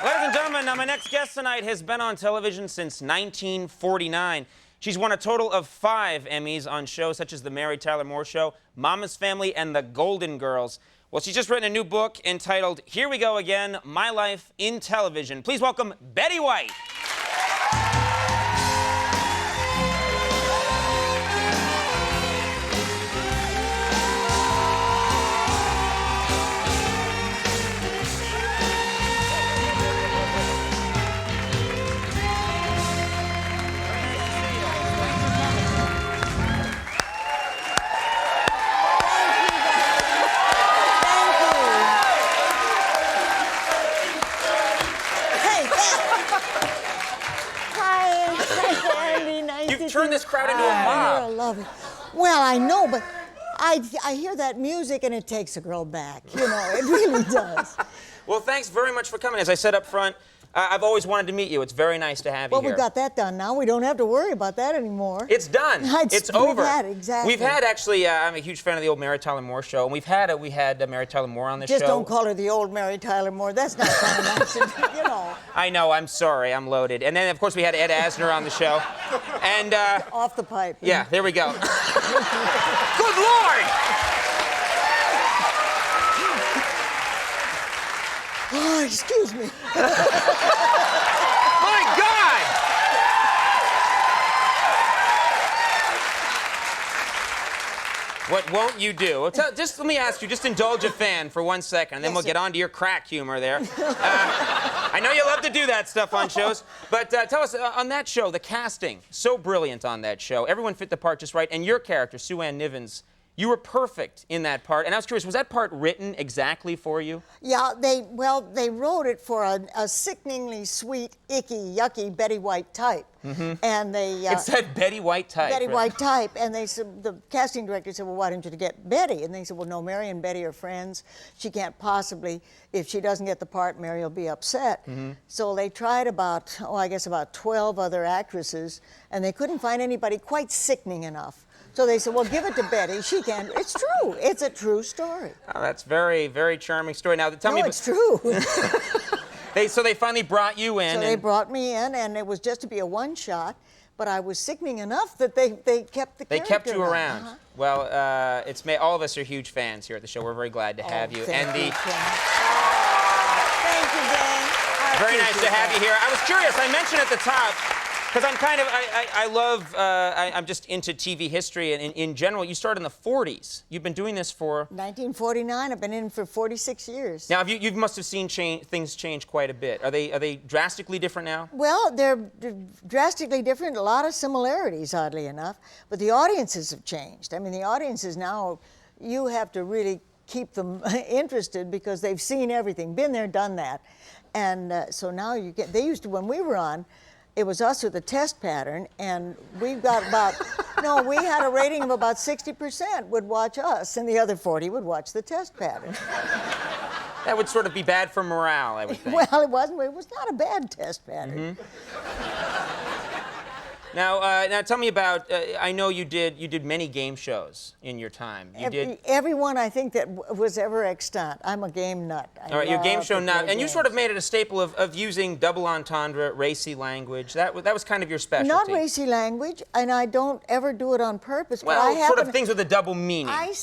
Ladies and gentlemen, now my next guest tonight has been on television since 1949. She's won a total of 5 Emmys on shows such as The Mary Tyler Moore Show, Mama's Family, and The Golden Girls. Well, she's just written a new book entitled Here We Go Again, My Life in Television. Please welcome Betty White. Turn this crowd into a mob. I love it. Well, I know, but I hear that music and it takes a girl back. You know, it really does. Well, thanks very much for coming. As I said up front, I've always wanted to meet you. It's very nice to have you here. Well, we got that done now. We don't have to worry about that anymore. It's done. It's over. Exactly. We've had, actually, I'm a huge fan of the old Mary Tyler Moore Show, and we had Mary Tyler Moore on the show. Just don't call her the old Mary Tyler Moore. That's not kind of nice, you know. I know. I'm sorry. I'm loaded. And then, of course, we had Ed Asner on the show. And off the pipe. Yeah, there we go. Good Lord! Oh, excuse me. My God! What won't you do? Well, just let me ask you, just indulge a fan for 1 second, and then we'll get on to your crack humor there. I know you love to do that stuff on shows, but tell us, on that show, the casting, so brilliant on that show. Everyone fit the part just right, and your character, Sue Ann Nivens, you were perfect in that part. And I was curious, was that part written exactly for you? Yeah, they wrote it for a sickeningly sweet, icky, yucky Betty White type. Mm-hmm. And they... it said Betty White type. Betty White type. And they said, the casting director said, well, why don't you get Betty? And they said, well, no, Mary and Betty are friends. She can't possibly, if she doesn't get the part, Mary will be upset. Mm-hmm. So they tried about 12 other actresses, and they couldn't find anybody quite sickening enough. So they said, well, give it to Betty. She can. It's true. It's a true story. Oh, that's very, very charming story. Now, tell me... it's true. So they finally brought you in. So they brought me in, and it was just to be a one-shot, but I was sickening enough that they kept the character. They kept you around. Uh-huh. Well, all of us are huge fans here at the show. We're very glad to have you. Thank you, Dan. Very nice to have you here. I was curious. I mentioned at the top, because I'm just into TV history, and in general, you started in the 40s. You've been doing this for... 1949. I've been in for 46 years. Now, you must have seen things change quite a bit. Are they drastically different now? Well, they're drastically different. A lot of similarities, oddly enough. But the audiences have changed. I mean, the audiences now, you have to really keep them interested because they've seen everything, been there, done that. And so now they used to, when we were on, it was us with a test pattern, and we've got about, we had a rating of about 60% would watch us, and the other 40 would watch the test pattern. That would sort of be bad for morale, I would think. Well, it wasn't. It was not a bad test pattern. Mm-hmm. Now tell me about, I know you did many game shows in your time. Everyone I think that was ever extant. I'm a game nut. All right, you're a game show nut. And you sort of made it a staple of using double entendre, racy language. That was kind of your specialty. Not racy language, and I don't ever do it on purpose. Well, but sort of things with a double meaning. I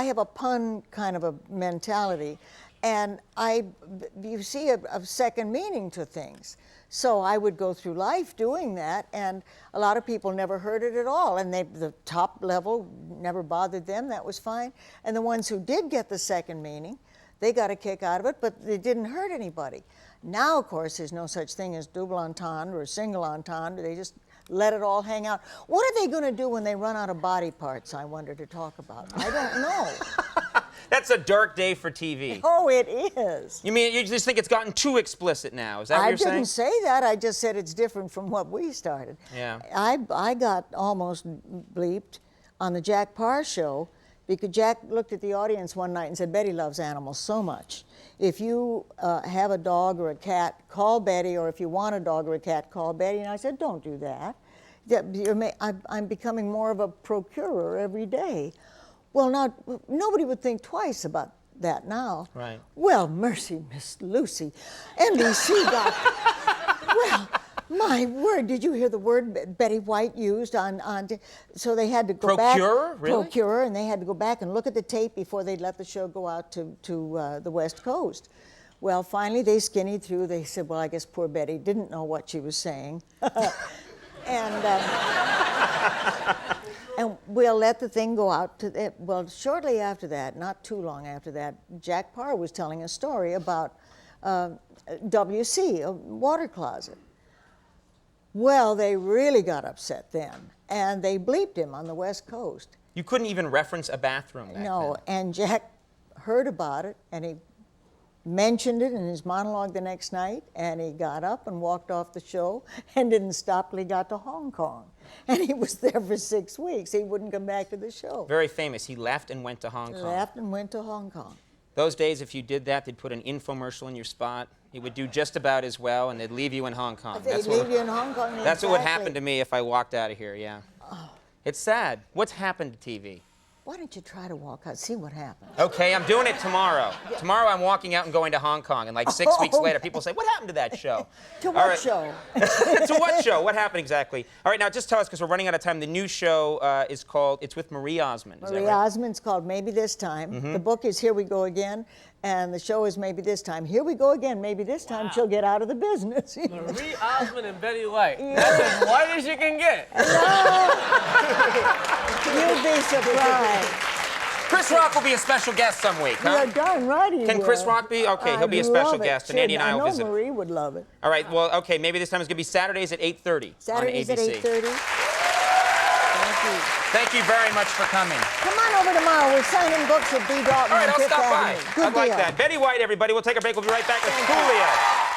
have a pun kind of a mentality, and you see a second meaning to things. So I would go through life doing that, and a lot of people never heard it at all, and the top level never bothered them. That was fine. And the ones who did get the second meaning, they got a kick out of it, but it didn't hurt anybody. Now, of course, there's no such thing as double entendre or single entendre. They just let it all hang out. What are they going to do when they run out of body parts, I wonder, to talk about? I don't know. That's a dark day for TV. Oh, it is. You mean you just think it's gotten too explicit now? Is that what you're saying? I didn't say that. I just said it's different from what we started. Yeah. I got almost bleeped on the Paar show because Jack looked at the audience one night and said, Betty loves animals so much. If you have a dog or a cat, call Betty, or if you want a dog or a cat, call Betty. And I said, don't do that. I'm becoming more of a procurer every day. Well, nobody would think twice about that now. Right. Well, mercy, Miss Lucy. NBC got, well, my word, did you hear the word Betty White used so they had to go back. Procure? Really? Procure, and they had to go back and look at the tape before they'd let the show go out to the West Coast. Well, finally they skinnied through. They said, well, I guess poor Betty didn't know what she was saying. And we'll let the thing go out to, well, shortly after that, not too long after that, Jack Paar was telling a story about WC, a water closet. Well, they really got upset then, and they bleeped him on the West Coast. You couldn't even reference a bathroom back No, then. and Jack heard about it, and he mentioned it in his monologue the next night, and he got up and walked off the show and didn't stop till he got to Hong Kong. And he was there for 6 weeks. He wouldn't come back to the show. Very famous. He left and went to Hong Kong. Left and went to Hong Kong. Those days, if you did that, they'd put an infomercial in your spot. It would do just about as well, and they'd leave you in Hong Kong. They'd leave you in Hong Kong. That's what would exactly. happen to me if I walked out of here, yeah. Oh. It's sad. What's happened to TV? Why don't you try to walk out, see what happens? Okay, I'm doing it tomorrow. Yeah. Tomorrow I'm walking out and going to Hong Kong, and like 6 weeks later, people say, what happened to that show? To what show? To what show? What happened exactly? All right, now just tell us, because we're running out of time. The new show is called, it's with Marie Osmond. Is Marie that right? Osmond's called Maybe This Time. The book is Here We Go Again, and the show is Maybe This Time. Here we go again. Maybe this time she'll get out of the business. Marie Osmond and Betty White. Yeah. That's as white as you can get. You'd be surprised. Chris Rock will be a special guest some week, huh? You're darn right he Can will. Chris Rock be? Okay, he'll be a I'd special love it. guest, and Sure, Andy and I will visit. I know Marie would love it. All right, well, okay, maybe this time it's going to be Saturdays at 8:30 Saturdays on at ABC. 8:30. Thank you. Thank you very much for coming. Come on over tomorrow. We're signing books at B. Dalton All right, on I'll Fifth stop by. Avenue. Good I'd like deal. that. Betty White, everybody. We'll take a break. We'll be right back with Coolio.